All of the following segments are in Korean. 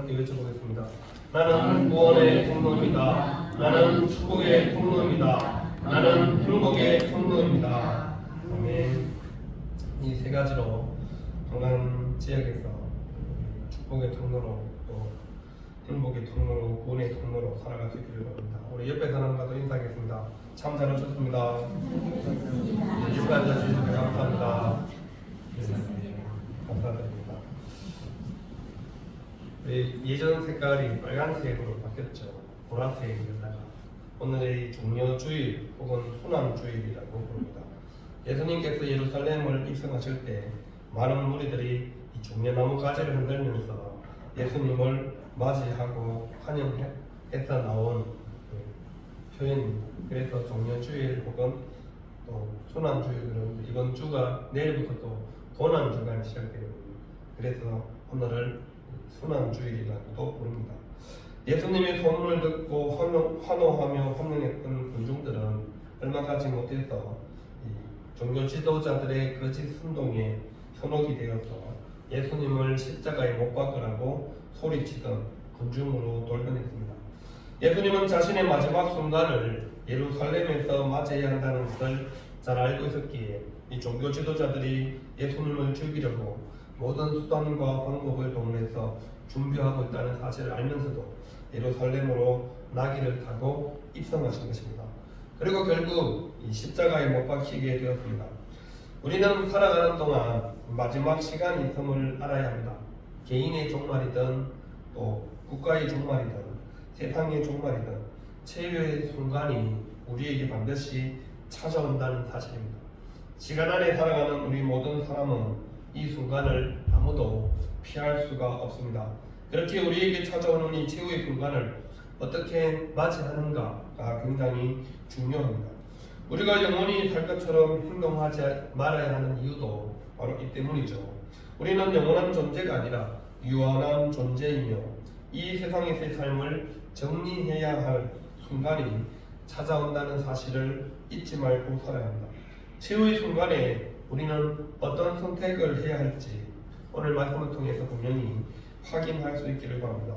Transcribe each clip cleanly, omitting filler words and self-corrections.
함께 외쳐보겠습니다. 나는 구원의 통로입니다. 나는 축복의 통로입니다. 나는 행복의 통로입니다. 아멘. 이 세 가지로 동안 지역에서 축복의 통로로 또 행복의 통로로 구원의 통로로 살아갈 수 있기를 바랍니다. 우리 옆에 사람과도 인사하겠습니다. 참 잘하셨습니다. 옆에 앉아주셔서 감사합니다. 감사드립니다. 예전 색깔이 빨간색으로 바뀌었죠. 보라색이었다가 오늘의 종려주일 혹은 순환주일이라고 부릅니다. 예수님께서 예루살렘을 입성하실 때 많은 무리들이 이 종려나무 가지를 흔들면서 예수님을 맞이하고 환영해서 나온 표현입니다. 그래서 종려주일 혹은 또 순환주일은 이번 주가 내일부터 또 고난주간이 시작되거든요. 그래서 오늘을 순환주일이라고도 부릅니다. 예수님의 소문을 듣고 환호하며 환영했던 군중들은 얼마 가지 못해서 종교 지도자들의 거짓 선동에 현혹이 되어서 예수님을 십자가에 못 박으라고 소리치던 군중으로 돌변했습니다. 예수님은 자신의 마지막 순간을 예루살렘에서 맞이해야 한다는 것을 잘 알고 있었기에 이 종교 지도자들이 예수님을 죽이려고 모든 수단과 방법을 동원해서 준비하고 있다는 사실을 알면서도 예루살렘으로 나귀를 타고 입성하신 것입니다. 그리고 결국 이 십자가에 못 박히게 되었습니다. 우리는 살아가는 동안 마지막 시간이 있음을 알아야 합니다. 개인의 종말이든 또 국가의 종말이든 세상의 종말이든 최후의 순간이 우리에게 반드시 찾아온다는 사실입니다. 시간 안에 살아가는 우리 모든 사람은 이 순간을 아무도 피할 수가 없습니다. 그렇게 우리에게 찾아오는 이 최후의 순간을 어떻게 맞이하는가가 굉장히 중요합니다. 우리가 영원히 살 것처럼 행동하지 말아야 하는 이유도 바로 이 때문이죠. 우리는 영원한 존재가 아니라 유한한 존재이며 이 세상에서의 삶을 정리해야 할 순간이 찾아온다는 사실을 잊지 말고 살아야 합니다. 최후의 순간에 우리는 어떤 선택을 해야 할지 오늘 말씀을 통해서 분명히 확인할 수 있기를 바랍니다.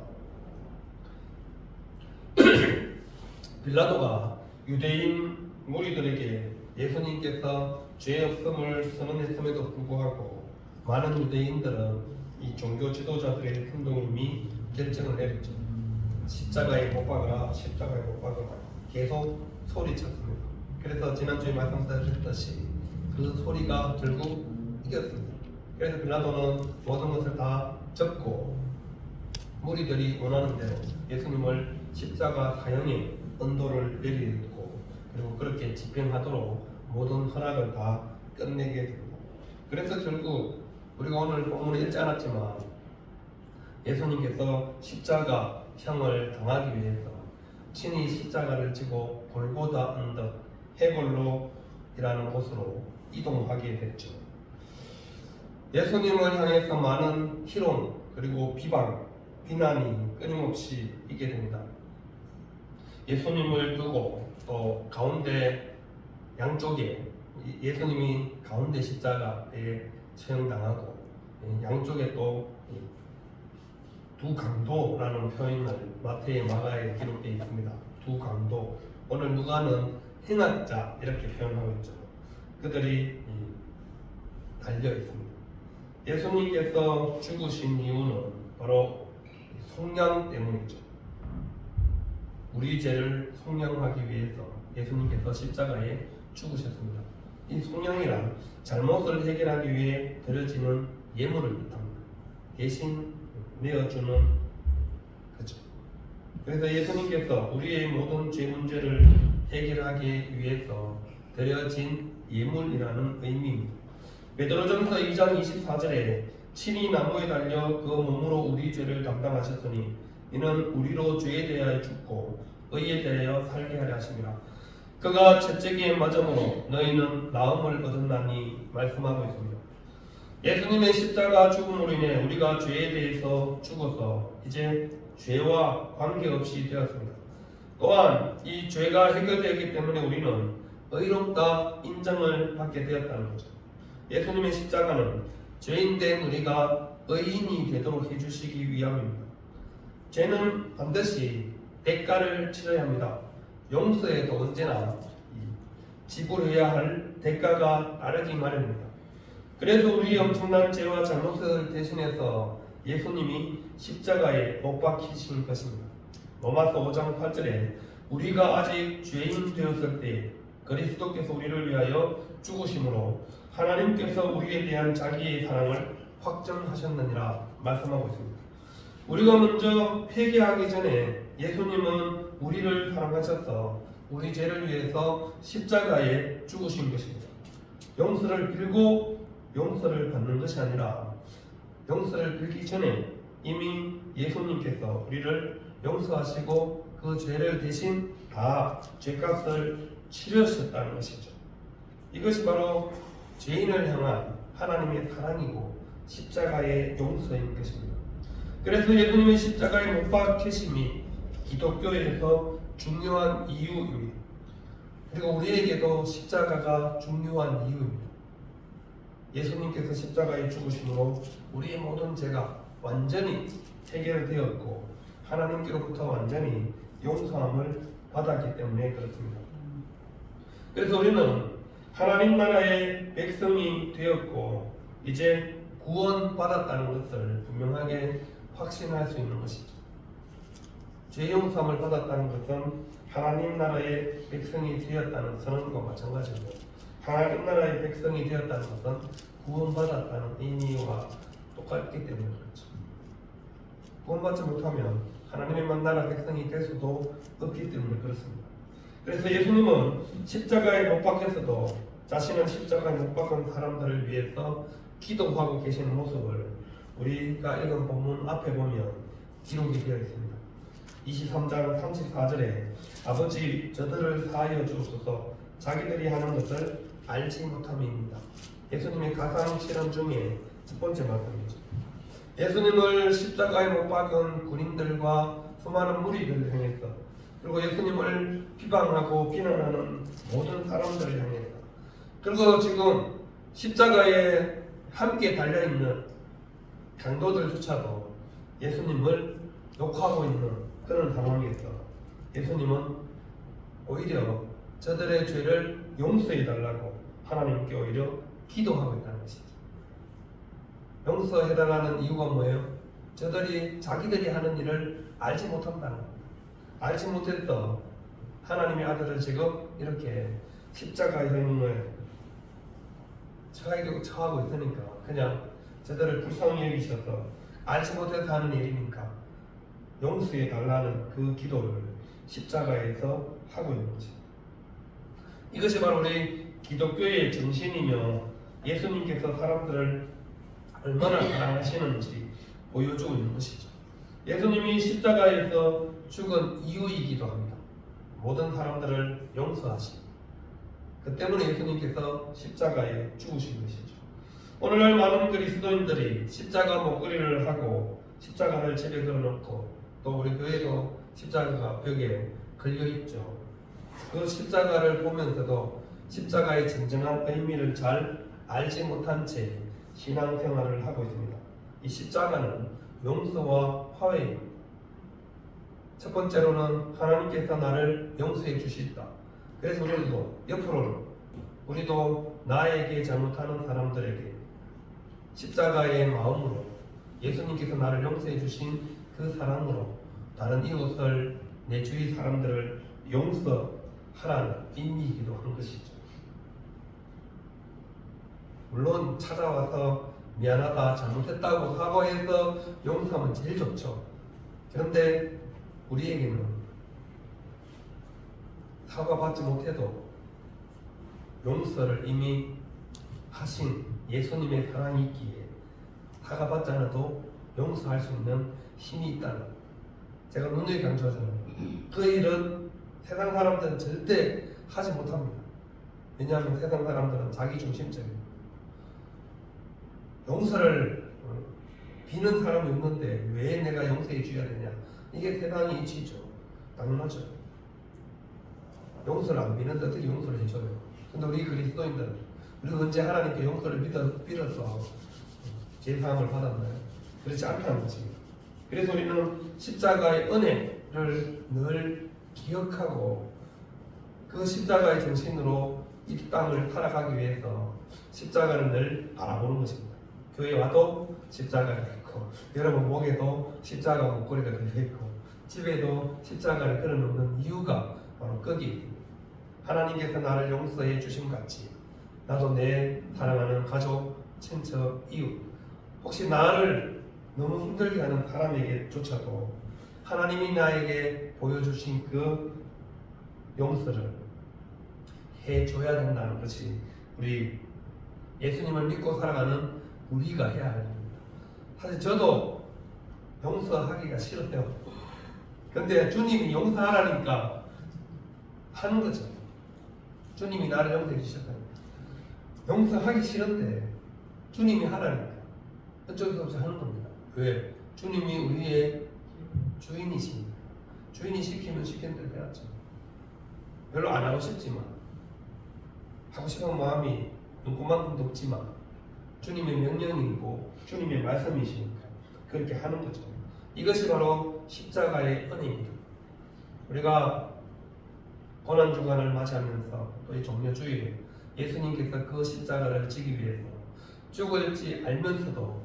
빌라도가 유대인 무리들에게 예수님께서 죄 없음을 선언했음에도 불구하고 많은 유대인들은 이 종교 지도자들의 행동에 이미 결정을 내렸죠. 십자가에 못 박으라, 십자가에 못 박으라 계속 소리쳤습니다. 그래서 지난주에 말씀드렸듯이 그 소리가 결국 이겼습니다. 그래서 빌라도는 모든 것을 다 접고 무리들이 원하는 대로 예수님을 십자가 사형의 언도를 내리고 그리고 그렇게 집행하도록 모든 허락을 다 끝내게 됩니다. 그래서 결국 우리가 오늘 본문에 읽지 않았지만 예수님께서 십자가형을 당하기 위해서 친히 십자가를 지고 골고다 언덕 헤골로이라는 곳으로 이동하게 됐죠. 예수님을 향해서 많은 희롱 그리고 비방, 비난이 끊임없이 있게 됩니다. 예수님을 두고 또 가운데 양쪽에 예수님이 가운데 십자가에 처형당하고 양쪽에 또 두 강도라는 표현을 마태의 마가에 기록되어 있습니다. 두 강도. 오늘 누가는 행악자 이렇게 표현하고 있죠. 그들이 달려 있습니다. 예수님께서 죽으신 이유는 바로 속량 때문이죠. 우리 죄를 속량하기 위해서 예수님께서 십자가에 죽으셨습니다. 이 속량이란 잘못을 해결하기 위해 드려지는 예물을 뜻합니다. 대신 내어주는 거죠. 그래서 예수님께서 우리의 모든 죄 문제를 해결하기 위해서 드려진 예물이라는 의미입니다. 베드로전서 2장 24절에 친히 나무에 달려 그 몸으로 우리 죄를 담당하셨으니 이는 우리로 죄에 대하여 죽고 의에 대하여 살게 하려 하심이라. 그가 채찍에 맞음으로 너희는 나음을 얻었나니 말씀하고 있습니다. 예수님의 십자가 죽음으로 인해 우리가 죄에 대해서 죽어서 이제 죄와 관계없이 되었습니다. 또한 이 죄가 해결되었기 때문에 우리는 의롭다 인정을 받게 되었다는 거죠. 예수님의 십자가는 죄인된 우리가 의인이 되도록 해주시기 위함입니다. 죄는 반드시 대가를 치러야 합니다. 용서에도 언제나 지불해야 할 대가가 따르기 마련입니다. 그래서 우리 엄청난 죄와 잘못을 대신해서 예수님이 십자가에 못 박히신 것입니다. 로마서 5장 8절에 우리가 아직 죄인 되었을 때 그리스도께서 우리를 위하여 죽으심으로 하나님께서 우리에 대한 자기의 사랑을 확정하셨느니라 말씀하고 있습니다. 우리가 먼저 회개하기 전에 예수님은 우리를 사랑하셔서 우리 죄를 위해서 십자가에 죽으신 것입니다. 용서를 빌고 용서를 받는 것이 아니라 용서를 빌기 전에 이미 예수님께서 우리를 용서하시고 그 죄를 대신 다 죄값을 치르셨다는 것이죠. 이것이 바로 죄인을 향한 하나님의 사랑이고 십자가의 용서인 것입니다. 그래서 예수님의 십자가에 못 박히심이 기독교에서 중요한 이유입니다. 그리고 우리에게도 십자가가 중요한 이유입니다. 예수님께서 십자가에 죽으심으로 우리의 모든 죄가 완전히 해결되었고 하나님께로부터 완전히 용서함을 받았기 때문에 그렇습니다. 그래서 우리는 하나님 나라의 백성이 되었고 이제 구원받았다는 것을 분명하게 확신할 수 있는 것이죠. 죄 용서함을 받았다는 것은 하나님 나라의 백성이 되었다는 선언과 마찬가지고 하나님 나라의 백성이 되었다는 것은 구원받았다는 의미와 똑같기 때문에 그렇죠. 구원받지 못하면 하나님의 나라 백성이 될 수도 없기 때문에 그렇습니다. 그래서 예수님은 십자가에 못 박혔어도 자신은 십자가에 못 박은 사람들을 위해서 기도하고 계시는 모습을 우리가 읽은 본문 앞에 보면 기록이 되어 있습니다. 23장 34절에 아버지 저들을 사하여 주옵소서 자기들이 하는 것을 알지 못함입니다. 예수님의 가상 실현 중에 첫 번째 말씀이죠. 예수님을 십자가에 못 박은 군인들과 수많은 무리들을 향해서 그리고 예수님을 비방하고 비난하는 모든 사람들을 향해서 그리고 지금 십자가에 함께 달려있는 강도들조차도 예수님을 욕하고 있는 그런 상황에서 예수님은 오히려 저들의 죄를 용서해달라고 하나님께 오히려 기도하고 있다는 것이죠. 용서해달라는 이유가 뭐예요? 저들이 자기들이 하는 일을 알지 못한다는 겁니다. 알지 못해서 하나님의 아들을 지금 이렇게 십자가형을 처하고 있으니까 그냥 저들을 불쌍히 여기셔서 알지 못해서 하는 일이니까 용서해 달라는 그 기도를 십자가에서 하고 있는 것입니다. 이것이 바로 우리 기독교의 정신이며 예수님께서 사람들을 얼마나 사랑하시는지 보여주고 있는 것이죠. 예수님이 십자가에서 죽은 이유이기도 합니다. 모든 사람들을 용서하시고 그 때문에 예수님께서 십자가에 죽으신 것이죠. 오늘날 많은 그리스도인들이 십자가 목걸이를 하고 십자가를 집에 걸어놓고 또 우리 교회도 십자가가 벽에 걸려있죠. 그 십자가를 보면서도 십자가의 진정한 의미를 잘 알지 못한 채 신앙생활을 하고 있습니다. 이 십자가는 용서와 화해입니다. 첫 번째로는 하나님께서 나를 용서해 주시다. 그래서 우리도 옆으로는 우리도 나에게 잘못하는 사람들에게 십자가의 마음으로 예수님께서 나를 용서해 주신 그 사랑으로 다른 이웃을 내 주위 사람들을 용서하라는 의미이기도 한 것이죠. 물론 찾아와서 미안하다 잘못했다고 사과해서 용서하면 제일 좋죠. 그런데 우리에게는 사과받지 못해도 용서를 이미 하신 예수님의 사랑이 있기에 사과받지 않아도 용서할 수 있는 힘이 있다는, 제가 누누이 강조하잖아요. 그 일은 세상 사람들은 절대 하지 못합니다. 왜냐하면 세상 사람들은 자기 중심적입니다. 용서를 비는 사람이 없는데 왜 내가 용서해 줘야 되냐, 이게 세상의 이치죠. 당연하죠. 용서를 안 비는데 어떻게 용서를 해줘요? 근데 우리 그리스도인들은 우리가 언제 하나님께 용서를 빌어서 제사함을 받았나요? 그렇지 않다는 것입니다. 그래서 우리는 십자가의 은혜를 늘 기억하고 그 십자가의 정신으로 이 땅을 살아가기 위해서 십자가를 늘 바라보는 것입니다. 교회 와도 십자가가 있고, 여러분 목에도 십자가 목걸이가 걸려있고, 집에도 십자가를 걸어놓는 이유가 바로 거기에 있습니다. 하나님께서 나를 용서해 주심 같이 나도 내 사랑하는 가족, 친척, 이웃, 혹시 나를 너무 힘들게 하는 사람에게조차도 하나님이 나에게 보여주신 그 용서를 해줘야 된다는 것이 우리 예수님을 믿고 살아가는 우리가 해야 할 일입니다. 사실 저도 용서하기가 싫어요. 근데 주님이 용서하라니까 하는 거죠. 주님이 나를 용서해 주셨다니까. 용서하기 싫은데 주님이 하라니까 어쩔 수 없이 하는 겁니다. 왜? 주님이 우리의 주인이십니다. 주인이 시키면 시키는 대로 해야죠. 별로 안 하고 싶지만, 하고 싶은 마음이 눈꼽만큼도 없지만 주님의 명령이고 주님의 말씀이시니까 그렇게 하는 거죠. 이것이 바로 십자가의 은혜입니다. 우리가 고난주간을 맞이하면서 또 이 종려주일에 예수님께서 그 십자가를 지기 위해서 죽을지 알면서도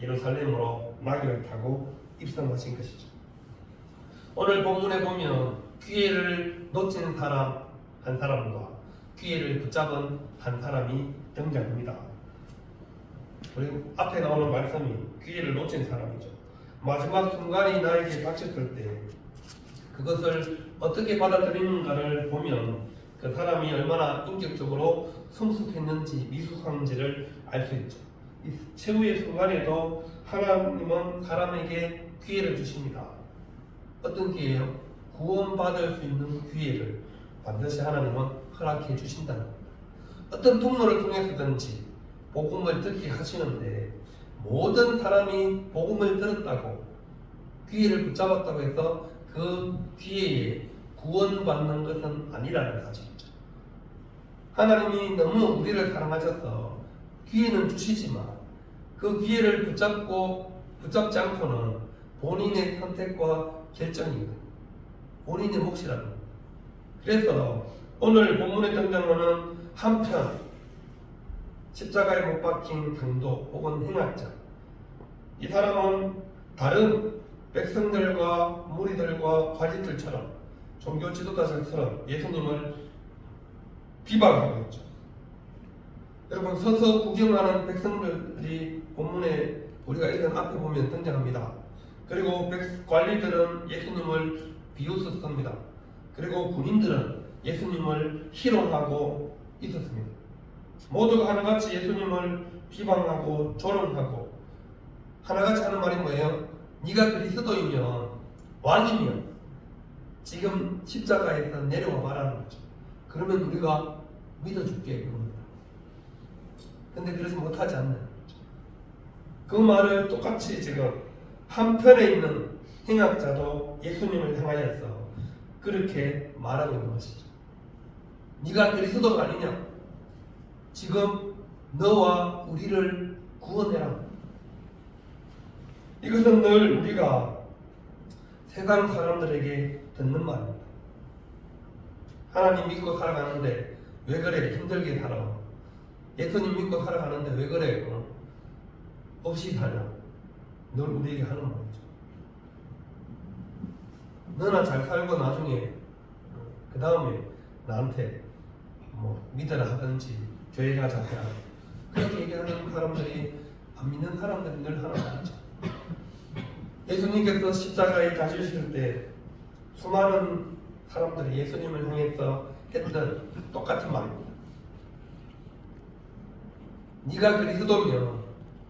예루살렘으로 나귀를 타고 입성하신 것이죠. 오늘 본문에 보면 기회를 놓친 사람 한 사람과 기회를 붙잡은 한 사람이 등장합니다. 그리고 앞에 나오는 말씀이 기회를 놓친 사람이죠. 마지막 순간이 나에게 닥쳤을 때 그것을 어떻게 받아들이는가를 보면 그 사람이 얼마나 인격적으로 성숙했는지 미숙한지를 알 수 있죠. 이 최후의 순간에도 하나님은 사람에게 기회를 주십니다. 어떤 기회요? 구원받을 수 있는 기회를 반드시 하나님은 허락해 주신다는 겁니다. 어떤 통로를 통해서든지 복음을 듣게 하시는데 모든 사람이 복음을 들었다고 기회를 붙잡았다고 해서 그 기회에 구원받는 것은 아니라는 사실이죠. 하나님이 너무 우리를 사랑하셔서 기회는 주시지만 그 기회를 붙잡지 않고는 본인의 선택과 결정이거든요. 본인의 몫이라는 겁니다. 그래서 오늘 본문에 등장하는 한편 십자가에 못 박힌 강도 혹은 행악자, 이 사람은 다른 백성들과 무리들과 관리들처럼 종교 지도자들처럼 예수님을 비방하고 있죠. 여러분 서서 구경하는 백성들이 본문에 우리가 읽은 앞에 보면 등장합니다. 그리고 관리들은 예수님을 비웃었습니다. 그리고 군인들은 예수님을 희롱하고 있었습니다. 모두가 하나같이 예수님을 비방하고 조롱하고 하나같이 하는 말이 뭐예요? 네가 그리스도이면 왕이면 지금 십자가에서 내려와 말하는 거죠. 그러면 우리가 믿어줄게 그럽니다. 근데 그러지 못하지 않는 거죠. 그 말을 똑같이 지금 한편에 있는 행악자도 예수님을 향하여서 그렇게 말하고 있는 것이죠. 네가 그리스도가 아니냐? 지금 너와 우리를 구원해라. 이것은 늘 우리가 세상 사람들에게 듣는 말입니다. 하나님 믿고 살아가는데 왜 그래? 힘들게 살아. 예수님 믿고 살아가는데 왜 그래? 없이 사냐? 늘 우리에게 하는 말이죠. 너나 잘 살고 나중에 그 다음에 나한테 믿으라 하든지 교회 가자 해라. 그렇게 얘기하는 사람들이 안 믿는 사람들이 늘 하는 말이죠. 예수님께서 십자가에 다지실 때 수많은 사람들이 예수님을 향해서 했던 똑같은 말입니다. 네가 그리스도면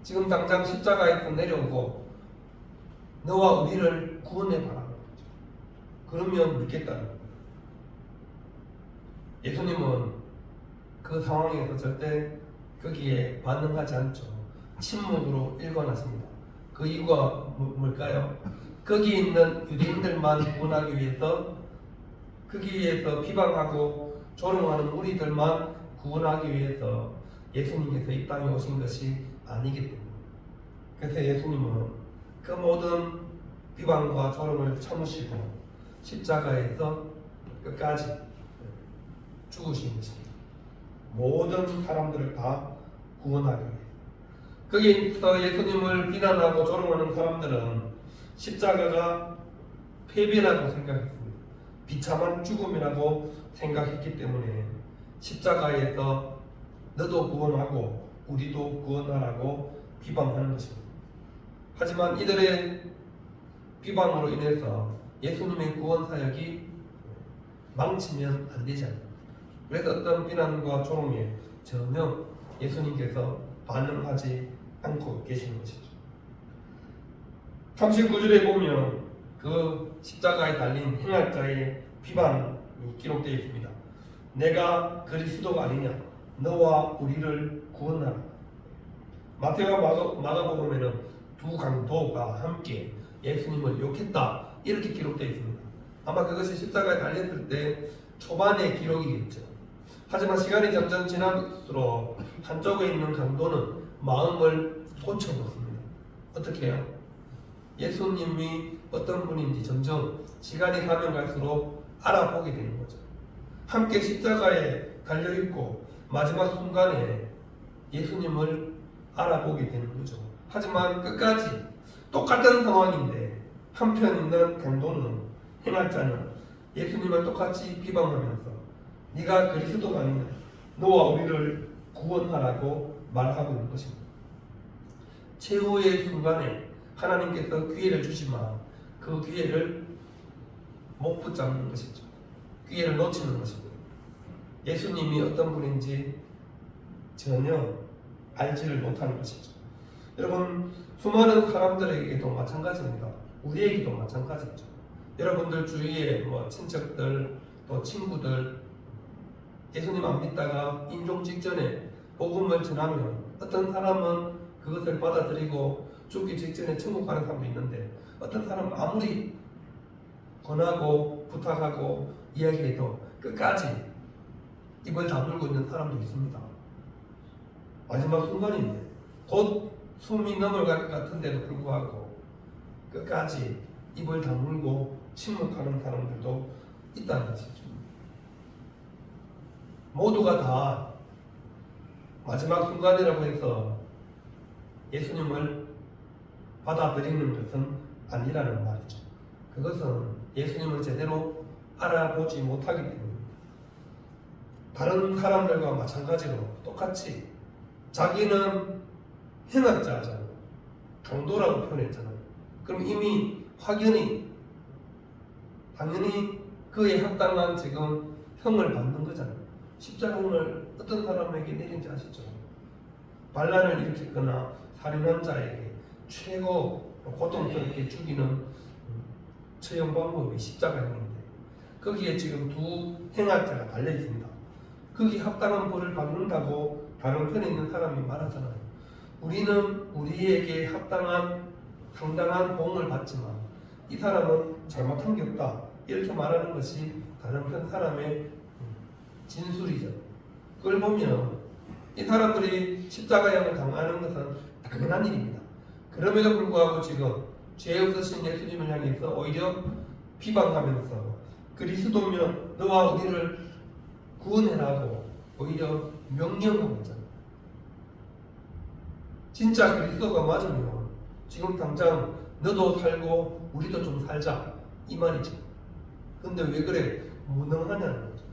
지금 당장 십자가에서 내려오고 너와 우리를 구원해봐라. 그러면 믿겠다는 겁니다. 예수님은 그 상황에서 절대 거기에 반응하지 않죠. 침묵으로 일관하십니다. 그 이유가 뭘까요? 거기 있는 유대인들만 구원하기 위해서, 거기에서 비방하고 조롱하는 우리들만 구원하기 위해서 예수님께서 이 땅에 오신 것이 아니기 때문에. 그래서 예수님은 그 모든 비방과 조롱을 참으시고 십자가에서 끝까지 죽으신 것입니다. 모든 사람들을 다 구원하기 위해. 거기서 예수님을 비난하고 조롱하는 사람들은 십자가가 패배라고 생각했습니다. 비참한 죽음이라고 생각했기 때문에 십자가에서 너도 구원하고 우리도 구원하라고 비방하는 것입니다. 하지만 이들의 비방으로 인해서 예수님의 구원 사역이 망치면 안 되잖아요. 그래서 어떤 비난과 조롱에 전혀 예수님께서 반응하지 않고 계시는 것이죠. 39절에 보면 그 십자가에 달린 행악자의 비방이 기록되어 있습니다. 내가 그리스도가 아니냐? 너와 우리를 구원하라. 마태와 마가복음에는 두 강도가 함께 예수님을 욕했다 이렇게 기록되어 있습니다. 아마 그것이 십자가에 달렸을 때 초반의 기록이겠죠. 하지만 시간이 점점 지날수록 한쪽에 있는 강도는 마음을 고쳐놓습니다. 어떻게 해요? 예수님이 어떤 분인지 점점 시간이 가면 갈수록 알아보게 되는 거죠. 함께 십자가에 달려있고 마지막 순간에 예수님을 알아보게 되는 거죠. 하지만 끝까지 똑같은 상황인데 한편 있는 강도는, 행악자는 예수님을 똑같이 비방하면서 네가 그리스도가 아니냐, 너와 우리를 구원하라고 말하고 있는 것입니다. 최후의 순간에 하나님께서 기회를 주지만 그 기회를 못 붙잡는 것이죠. 기회를 놓치는 것입니다. 예수님이 어떤 분인지 전혀 알지를 못하는 것이죠. 여러분, 수많은 사람들에게도 마찬가지입니다. 우리에게도 마찬가지죠. 여러분들 주위에 친척들 또 친구들 예수님 안 믿다가 임종 직전에 복음을 전하면 어떤 사람은 그것을 받아들이고 죽기 직전에 천국 가는 사람도 있는데 어떤 사람은 아무리 권하고 부탁하고 이야기해도 끝까지 입을 다물고 있는 사람도 있습니다. 마지막 순간인데 곧 숨이 넘어갈 것 같은데도 불구하고 끝까지 입을 다물고 침묵하는 사람들도 있다는 것이죠. 모두가 다 마지막 순간이라고 해서 예수님을 받아들이는 것은 아니라는 말이죠. 그것은 예수님을 제대로 알아보지 못하기 때문입니다. 다른 사람들과 마찬가지로 똑같이 자기는 행악자잖아요. 강도라고 표현했잖아요. 그럼 이미 확연히 당연히 그에 합당한 지금 형을 받는 거잖아요. 십자가형을 어떤 사람에게 내린지 아시죠? 반란을 일으켰거나 살인한 자에게 최고 고통스럽게 죽이는 처형 방법이 십자가형인데 거기에 지금 두 행악자가 달려 있습니다. 거기 합당한 벌을 받는다고 다른 편에 있는 사람이 말하잖아요. 우리는 우리에게 합당한 상당한 보응을 받지만 이 사람은 잘못한 게 없다 이렇게 말하는 것이 다른 편 사람의 진술이죠. 그걸 보면 이 사람들이 십자가형을 당하는 것은 당연한 일입니다. 그럼에도 불구하고 지금 죄 없으신 예수님을 향해서 오히려 비방하면서 그리스도면 너와 우리를 구원해라고 오히려 명령하고 있잖아요. 진짜 그리스도가 맞으면 지금 당장 너도 살고 우리도 좀 살자 이 말이죠. 근데 왜 그래? 무능하냐는 거죠.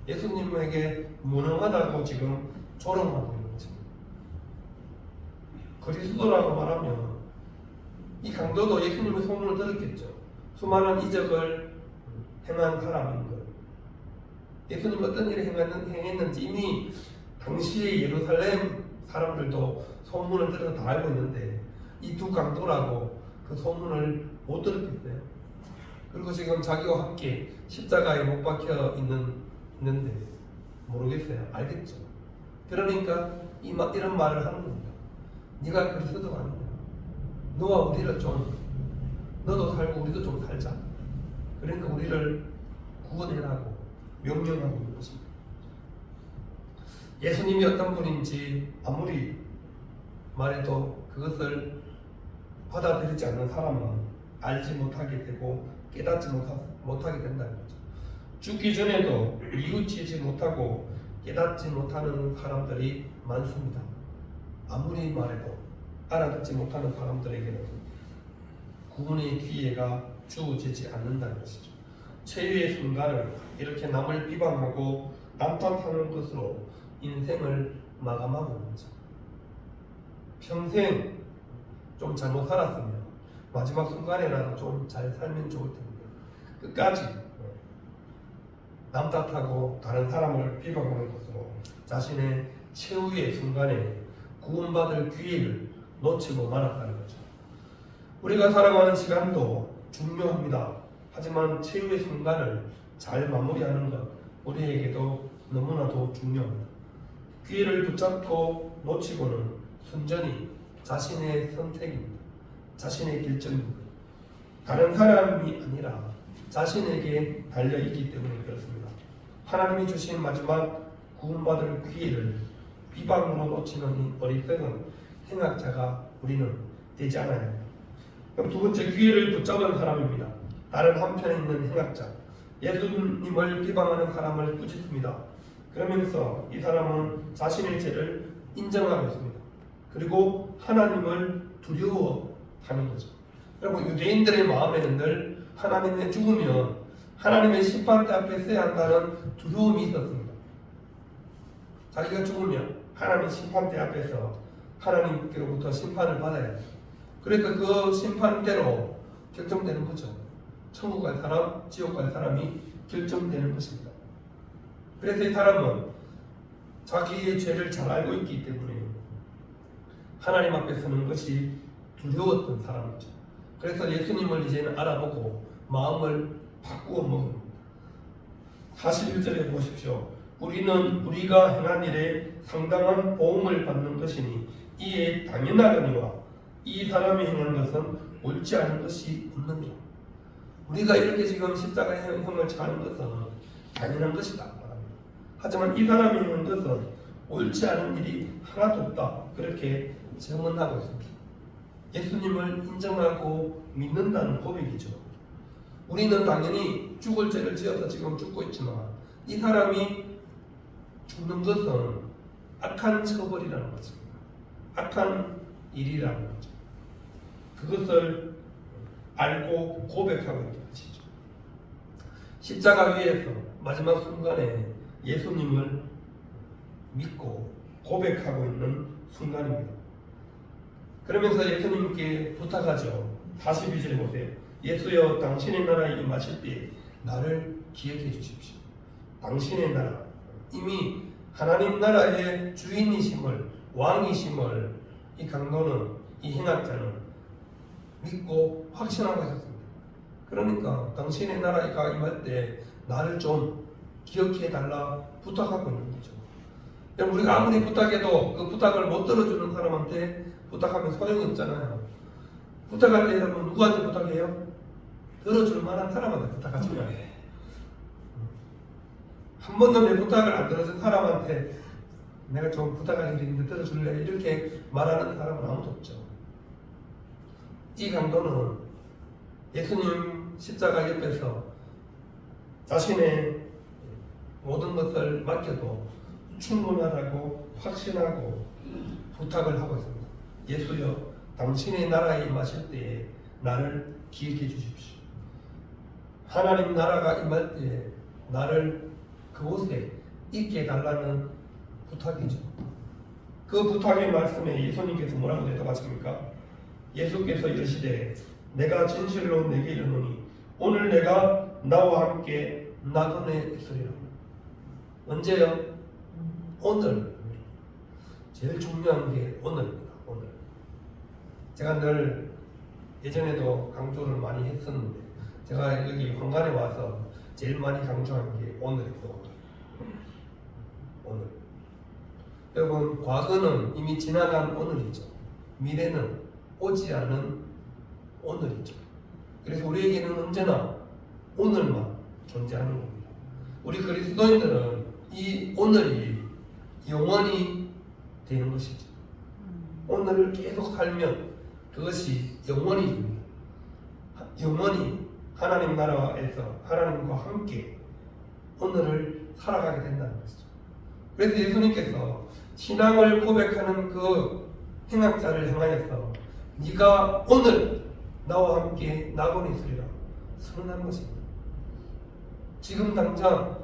예수님에게 무능하다고 지금 조롱하고 있는 것입니다. 그리스도라고 말하면 이 강도도 예수님의 소문을 들었겠죠. 수많은 이적을 행한 사람인 것. 예수님 어떤 일을 행했는지 이미 당시의 예루살렘 사람들도 소문을 들어서 다 알고 있는데 이 두 강도라고 그 소문을 못 들었겠어요. 그리고 지금 자기와 함께 십자가에 못 박혀 있는데 모르겠어요. 알겠죠. 그러니까 이런 말을 하는 겁니다. 네가 그리스도가 아니냐. 너와 우리를 좀 너도 살고 우리도 좀 살자. 그러니까 우리를 구원해라고 명령하고 있는 것입니다. 예수님이 어떤 분인지 아무리 말해도 그것을 받아들이지 않는 사람은 알지 못하게 되고 깨닫지 못하게 된다는 거죠. 죽기 전에도 이웃치지 못하고 깨닫지 못하는 사람들이 많습니다. 아무리 말해도 알아듣지 못하는 사람들에게는 구원의 기회가 주어지지 않는다는 것이죠. 최후의 순간을 이렇게 남을 비방하고 남탓하는 것으로 인생을 마감하고 있는 거죠. 평생 좀 잘못 살았으면 마지막 순간에라도 좀 잘 살면 좋을 텐데 끝까지 남 탓하고 다른 사람을 비방하는 것으로 자신의 최후의 순간에 구원받을 기회를 놓치고 말았다는 거죠. 우리가 살아가는 시간도 중요합니다. 하지만 최후의 순간을 잘 마무리하는 것 우리에게도 너무나도 중요합니다. 기회를 붙잡고 놓치고는 순전히 자신의 선택입니다. 자신의 결정입니다. 다른 사람이 아니라 자신에게 달려있기 때문에 그렇습니다. 하나님이 주신 마지막 구원받을 기회를 비방으로 놓치는 이 어리석은 행악자가 우리는 되지 않아요. 그럼 두 번째, 기회를 붙잡은 사람입니다. 다른 한편에 있는 행악자, 예수님을 비방하는 사람을 꾸짖습니다. 그러면서 이 사람은 자신의 죄를 인정하고 있습니다. 그리고 하나님을 두려워하는 거죠. 여러분, 유대인들의 마음에는 늘 하나님의 죽으면 하나님의 심판대 앞에 서야 한다는 두려움이 있었습니다. 자기가 죽으면 하나님 심판대 앞에서 하나님께로부터 심판을 받아야 해요. 그래서 그 심판대로 결정되는 거죠. 천국 갈 사람, 지옥 갈 사람이 결정되는 것입니다. 그래서 이 사람은 자기의 죄를 잘 알고 있기 때문에 하나님 앞에 서는 것이 두려웠던 사람이죠. 그래서 예수님을 이제는 알아보고 마음을 바꾸어 먹습니다. 41절에 보십시오. 우리는 우리가 행한 일에 상당한 보응을 받는 것이니 이에 당연하거니와 이 사람이 행한 것은 옳지 않은 것이 없느니라. 우리가 이렇게 지금 십자가의 형을 차는 것은 당연한 것이다. 하지만 이 사람이 행한 것은 옳지 않은 일이 하나도 없다. 그렇게 증언하고 있습니다. 예수님을 인정하고 믿는다는 고백이죠. 우리는 당연히 죽을 죄를 지어서 지금 죽고 있지만 이 사람이 죽는 것은 악한 처벌이라는 것입니다. 악한 일이라는 거죠. 그것을 알고 고백하고 있는 것이죠. 십자가 위에서 마지막 순간에 예수님을 믿고 고백하고 있는 순간입니다. 그러면서 예수님께 부탁하죠. 42절에 보세요. 예수여, 당신의 나라에 임하실 때 나를 기억해 주십시오. 당신의 나라, 이미 하나님 나라의 주인이심을, 왕이심을 이 강도는, 이 행악자는 믿고 확신하고 있었습니다. 그러니까 당신의 나라가 임할 때 나를 좀 기억해 달라 부탁하고 있는 거죠. 우리가 아무리 부탁해도 그 부탁을 못 들어주는 사람한테 부탁하면 소용이 없잖아요. 부탁할 때 여러분 누구한테 부탁해요? 들어줄 만한 사람한테 부탁하잖아요. 한 번도 내 부탁을 안 들어준 사람한테 내가 좀 부탁할 일이 있는데 들어줄래? 이렇게 말하는 사람은 아무도 없죠. 이 강도는 예수님 십자가 옆에서 자신의 모든 것을 맡겨도 충분하다고 확신하고 부탁을 하고 있습니다. 예수여, 당신의 나라에 임하실 때에 나를 기억해 주십시오. 하나님 나라가 임할 때에 나를 그곳에 있게 해달라는 부탁이죠. 그 부탁의 말씀에 예수님께서 뭐라고 대답하십니까? 예수께서 이르시되 내가 진실로 내게 이르노니 오늘 내가 나와 함께 나그네 있으리라. 언제요? 오늘. 제일 중요한 게 오늘입니다. 오늘. 제가 늘 예전에도 강조를 많이 했었는데 제가 여기 황관에 와서 제일 많이 강조한 게 오늘입니다. 오늘. 여러분, 과거는 이미 지나간 오늘이죠. 미래는 오지 않은 오늘이죠. 그래서 우리에게는 언제나 오늘만 존재하는 겁니다. 우리 그리스도인들은 이 오늘이 영원히 되는 것이죠. 오늘을 계속 살면 그것이 영원히 됩니다. 영원히 하나님 나라에서 하나님과 함께 오늘을 살아가게 된다는 것이죠. 그래서 예수님께서 신앙을 고백하는 그 행악자를 향하여서 네가 오늘 나와 함께 낙원에 있으리라 선언한 것입니다. 지금 당장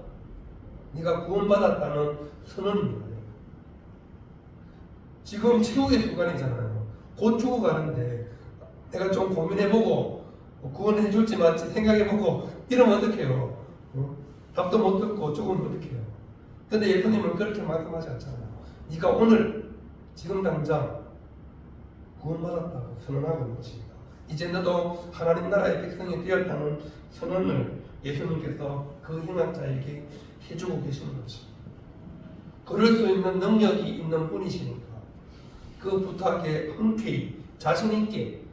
네가 구원받았다는 선언입니다. 지금 최후의 순간이잖아요. 곧 죽어가는데 내가 좀 고민해보고 구원해줄지 말지 생각해보고 이러면 어떡해요? 답도 못 듣고 죽으면 어떡해요? 근데 예수님은 그렇게 말씀하지 않잖아요. 네가 오늘 지금 당장 구원받았다고 선언하고 있는 것입니다. 이제 너도 하나님 나라의 백성이 되었다는 선언을 예수님께서 그 행악자에게 해주고 계시는 것입니다. 그럴 수 있는 능력이 있는 분이시니까 그 부탁에 흔쾌히 자신 있게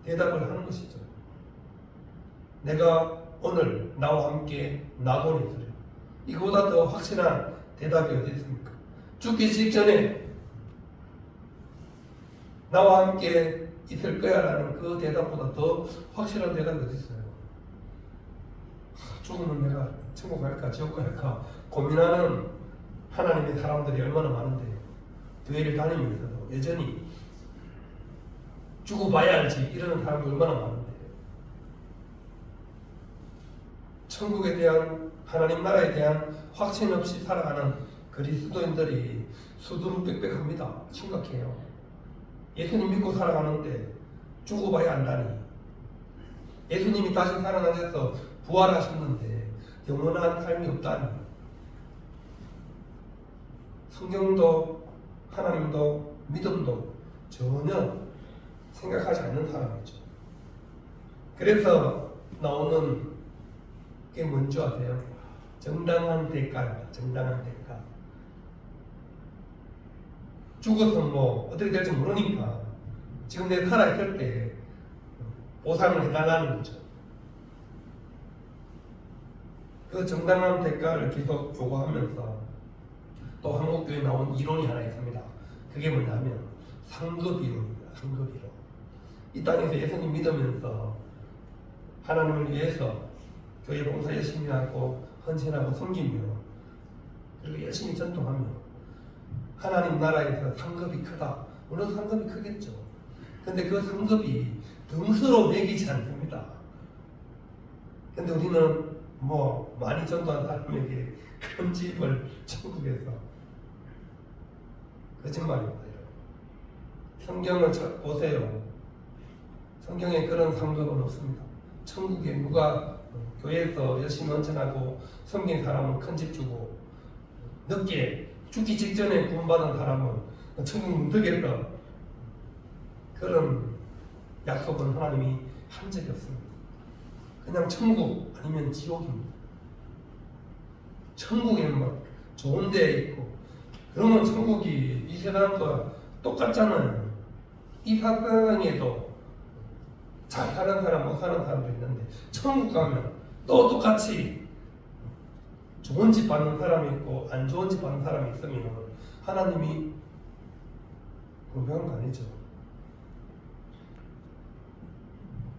대답을 하는 것이죠. 내가 오늘 나와 함께 낙원에 있으리라. 이거보다 더 확실한 대답이 어디 있습니까? 죽기 직전에 나와 함께 있을 거야 라는 그 대답보다 더 확실한 대답이 어디 있어요? 죽으면 내가 천국 갈까 지옥 갈까 고민하는 하나님의 사람들이 얼마나 많은데 교회를 다니면서도 여전히 죽어봐야 알지 이러는 사람들 얼마나 많은데 천국에 대한 하나님 나라에 대한 확신 없이 살아가는 그리스도인들이 수두룩빽빽합니다. 심각해요. 예수님 믿고 살아가는데 죽어봐야 안다니 예수님이 다시 살아나셔서 부활하셨는데 영원한 삶이 없다니 성경도 하나님도 믿음도 전혀 생각하지 않는 사람이죠. 그래서 나오는 게 뭔지 아세요? 정당한 대가입니다. 정당한 대가. 죽어서 뭐 어떻게 될지 모르니까 지금 내가 살아있을 때 보상을 해달라는 거죠. 그 정당한 대가를 계속 요구하면서 또 한국교회에 나온 이론이 하나 있습니다. 그게 뭐냐면 상급이론입니다. 상급이론. 이 땅에서 예수님 믿으면서 하나님을 위해서 교회 봉사 열심히 하고 헌신하고 섬기며 그리고 열심히 전통하며 하나님 나라에서 상급이 크다. 물론 상급이 크겠죠. 근데 그 상급이 등수로 매기지 않습니다. 근데 우리는 뭐 많이 전도한 사람에게 큰 집을 천국에서 거짓말입니다. 성경을 보세요. 성경에 그런 상급은 없습니다. 천국에 누가 교회에서 열심히 헌신하고 섬긴 사람은 큰 집 주고 늦게 죽기 직전에 구원받은 사람은 천국 못 들겠다. 그런 약속은 하나님이 한 적이 없습니다. 그냥 천국 아니면 지옥입니다. 천국에는 막 좋은 데 있고 그러면 천국이 이 세상과 똑같잖아요. 이 세상에도 잘 사는 사람 못 사는 사람도 있는데 천국 가면 또 똑같이 좋은 집 받는 사람이 있고 안 좋은 집 받는 사람이 있으면 하나님이 분명한 거 아니죠.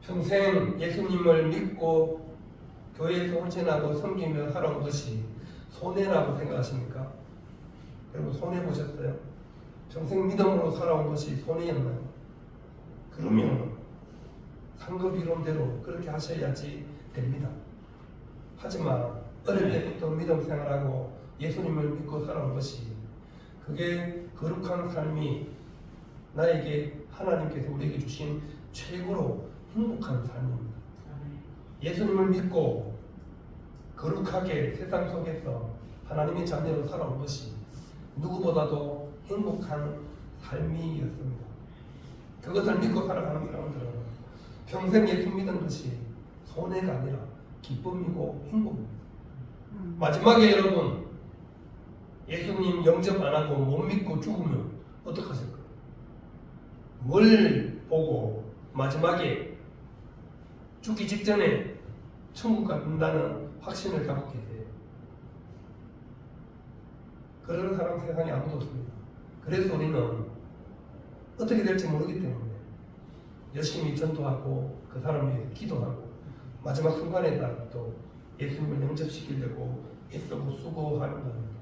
평생 예수님을 믿고 교회에서 헌신하고 섬기며 살아온 것이 손해라고 생각하십니까? 여러분 손해 보셨어요? 평생 믿음으로 살아온 것이 손해였나요? 그러면 상급 이론대로 그렇게 하셔야지 됩니다. 하지만 어릴 때부터 믿음 생활하고 예수님을 믿고 살아온 것이 그게 거룩한 삶이 나에게 하나님께서 우리에게 주신 최고로 행복한 삶입니다. 예수님을 믿고 거룩하게 세상 속에서 하나님의 자녀로 살아온 것이 누구보다도 행복한 삶이었습니다. 그것을 믿고 살아가는 사람들은 평생 예수 믿은 것이 손해가 아니라 기쁨이고 행복입니다. 마지막에 여러분 예수님 영접 안 하고 못 믿고 죽으면 어떡하실 거예요? 뭘 보고 마지막에 죽기 직전에 천국 간다는 확신을 갖고 계세요? 그런 사람 세상에 아무도 없습니다. 그래서 우리는 어떻게 될지 모르기 때문에 열심히 전도하고 그 사람을 위해서 기도하고 마지막 순간에라도 예수님을 영접시키려고 애쓰고 수고하는 겁니다.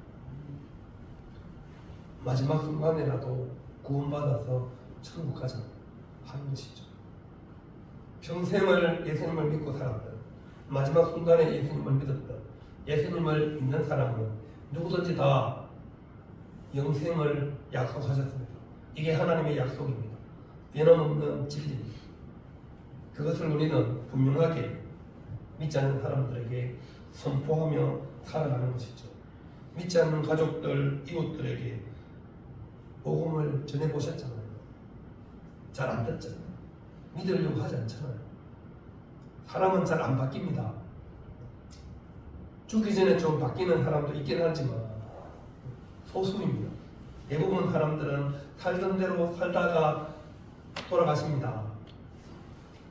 마지막 순간에라도 구원받아서 천국 가자 하는 것이죠. 평생을 예수님을 믿고 살았던, 마지막 순간에 예수님을 믿었던, 예수님을 믿는 사람은 누구든지 다 영생을 약속하셨습니다. 이게 하나님의 약속입니다. 변함없는 진리입니다. 그것을 우리는 분명하게 믿지 않는 사람들에게 선포하며 살아가는 것이죠. 믿지 않는 가족들, 이웃들에게 복음을 전해보셨잖아요. 잘 안 듣잖아요. 믿으려고 하지 않잖아요. 사람은 잘 안 바뀝니다. 죽기 전에 좀 바뀌는 사람도 있긴 하지만 소수입니다. 대부분 사람들은 살던 대로 살다가 돌아가십니다.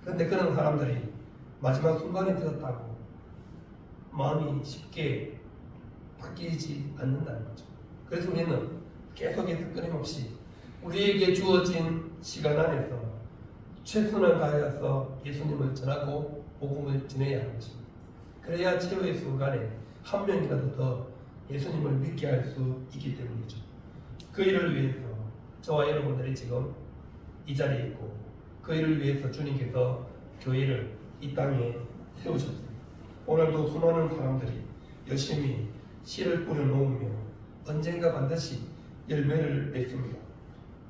그런데 그런 사람들이 마지막 순간에 되었다고 마음이 쉽게 바뀌지 않는다는 거죠. 그래서 우리는 계속해서 끊임없이 우리에게 주어진 시간 안에서 최선을 다해서 예수님을 전하고 복음을 전해야 하는 것입니다. 그래야 최후의 순간에 한 명이라도 더 예수님을 믿게 할 수 있기 때문이죠. 그 일을 위해서 저와 여러분들이 지금 이 자리에 있고, 그 일을 위해서 주님께서 교회를 이 땅에 세우셨습니다. 오늘도 수많은 사람들이 열심히 씨를 뿌려놓으며 언젠가 반드시 열매를 맺습니다.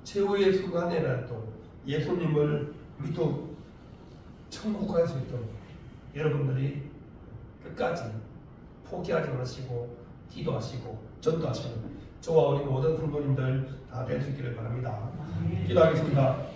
최후의 순간에라도 예수님을 믿고 천국 갈 수 있도록 여러분들이 끝까지 포기하지 마시고 기도하시고 전도하시고 저와 우리 모든 성도님들 다 될 수 있기를 바랍니다. 기도하겠습니다.